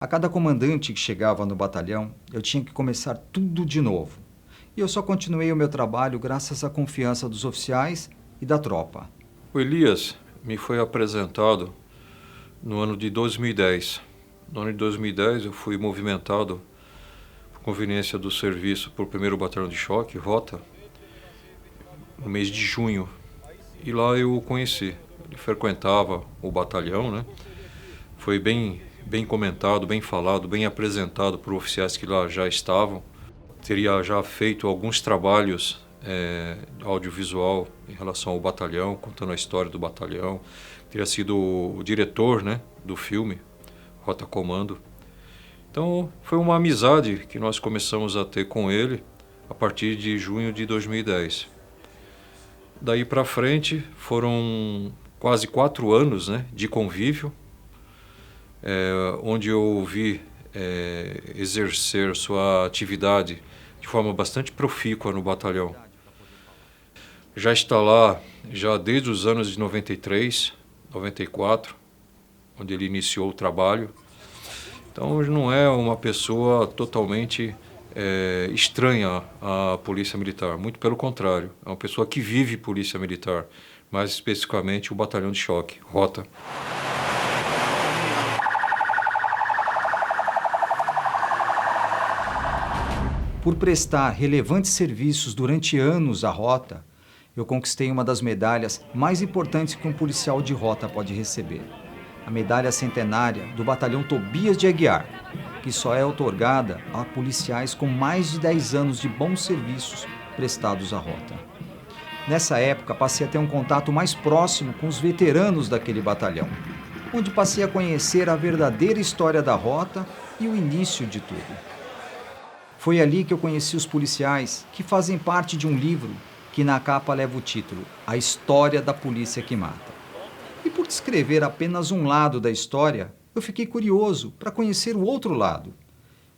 A cada comandante que chegava no batalhão, eu tinha que começar tudo de novo. E eu só continuei o meu trabalho graças à confiança dos oficiais e da tropa. O Elias me foi apresentado no ano de 2010. No ano de 2010 eu fui movimentado por conveniência do serviço por 1º Batalhão de Choque, Rota, no mês de junho. E lá eu o conheci. Ele frequentava o batalhão, né? Foi bem comentado, bem falado, bem apresentado por oficiais que lá já estavam. Teria já feito alguns trabalhos audiovisual em relação ao batalhão, contando a história do batalhão. Teria sido o diretor, né, do filme, Rota Comando. Então foi uma amizade que nós começamos a ter com ele a partir de junho de 2010. Daí para frente foram quase 4 anos, né, de convívio, onde eu vi exercer sua atividade de forma bastante profícua no batalhão. Já está lá já desde os anos de 93, 94, onde ele iniciou o trabalho. Então não é uma pessoa totalmente estranha à Polícia Militar, muito pelo contrário, é uma pessoa que vive Polícia Militar, mais especificamente o Batalhão de Choque, Rota. Por prestar relevantes serviços durante anos à Rota, eu conquistei uma das medalhas mais importantes que um policial de Rota pode receber. A medalha centenária do Batalhão Tobias de Aguiar, que só é outorgada a policiais com mais de 10 anos de bons serviços prestados à Rota. Nessa época, passei a ter um contato mais próximo com os veteranos daquele batalhão, onde passei a conhecer a verdadeira história da Rota e o início de tudo. Foi ali que eu conheci os policiais, que fazem parte de um livro que na capa leva o título A História da Polícia que Mata. E por descrever apenas um lado da história, eu fiquei curioso para conhecer o outro lado.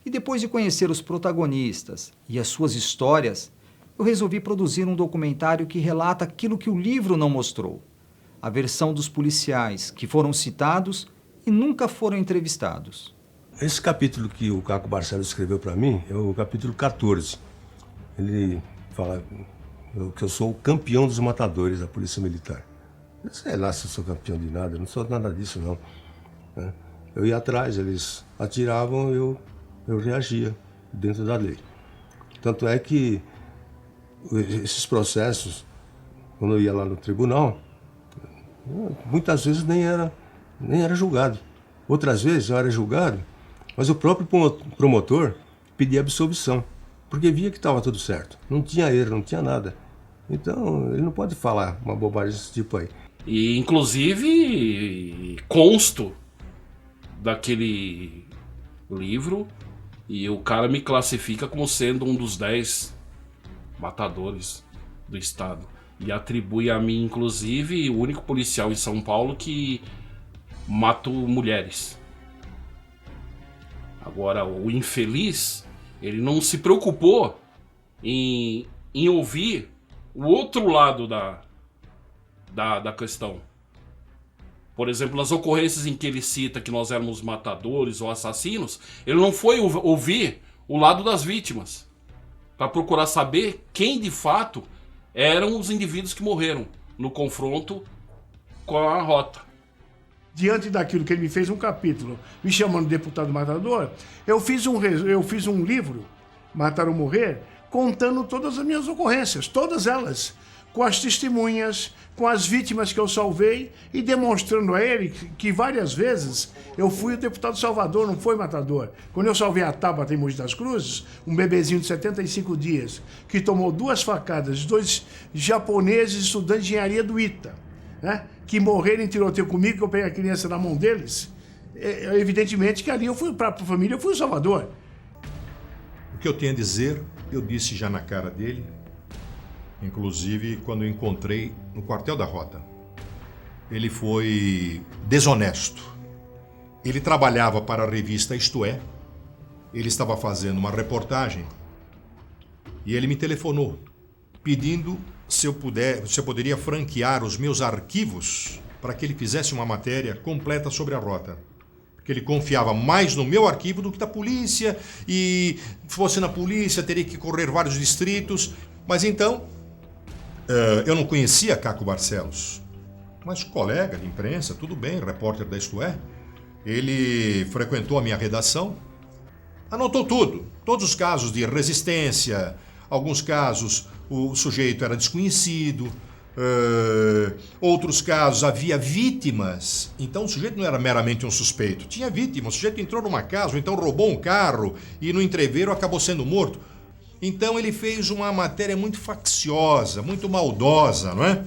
E depois de conhecer os protagonistas e as suas histórias, eu resolvi produzir um documentário que relata aquilo que o livro não mostrou. A versão dos policiais que foram citados e nunca foram entrevistados. Esse capítulo que o Caco Barcelos escreveu para mim é o capítulo 14. Ele fala que eu sou o campeão dos matadores da Polícia Militar. Não sei lá se eu sou campeão de nada, não sou nada disso não. Eu ia atrás, eles atiravam, eu reagia dentro da lei. Tanto é que esses processos, quando eu ia lá no tribunal, muitas vezes nem era julgado. Outras vezes eu era julgado, mas o próprio promotor pedia absolvição, porque via que estava tudo certo. Não tinha erro, não tinha nada. Então, ele não pode falar uma bobagem desse tipo aí. E, inclusive, consto daquele livro e o cara me classifica como sendo um dos 10 matadores do estado. E atribui a mim, inclusive, o único policial em São Paulo que mato mulheres. Agora, o infeliz, ele não se preocupou em ouvir o outro lado da questão. Por exemplo, nas ocorrências em que ele cita que nós éramos matadores ou assassinos, ele não foi ouvir o lado das vítimas, para procurar saber quem de fato eram os indivíduos que morreram no confronto com a Rota. Diante daquilo que ele me fez um capítulo, me chamando de deputado matador, eu fiz um livro, Matar ou Morrer, contando todas as minhas ocorrências, todas elas, com as testemunhas, com as vítimas que eu salvei e demonstrando a ele que várias vezes eu fui o deputado salvador, não foi matador. Quando eu salvei a Tabata em Mogi das Cruzes, um bebezinho de 75 dias, que tomou 2 facadas de 2 japoneses estudantes de engenharia do ITA, né? Que morreram em tiroteio comigo, que eu peguei a criança na mão deles, evidentemente que ali eu fui para a família, eu fui o salvador. O que eu tenho a dizer, eu disse já na cara dele, inclusive quando eu encontrei no quartel da Rota. Ele foi desonesto. Ele trabalhava para a revista Isto É, ele estava fazendo uma reportagem e ele me telefonou pedindo se eu poderia franquear os meus arquivos para que ele fizesse uma matéria completa sobre a Rota. Porque ele confiava mais no meu arquivo do que da polícia, e fosse na polícia teria que correr vários distritos. Mas então, eu não conhecia Caco Barcelos, mas colega de imprensa, tudo bem, repórter da Isto É. Ele frequentou a minha redação, anotou tudo, todos os casos de resistência, alguns casos o sujeito era desconhecido, outros casos havia vítimas, então o sujeito não era meramente um suspeito, tinha vítima, o sujeito entrou numa casa ou então roubou um carro e no entreveiro acabou sendo morto. Então ele fez uma matéria muito facciosa, muito maldosa, não é?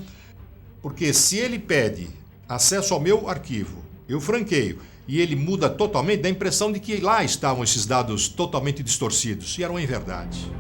Porque se ele pede acesso ao meu arquivo, eu franqueio, e ele muda totalmente, dá a impressão de que lá estavam esses dados totalmente distorcidos, e eram em verdade.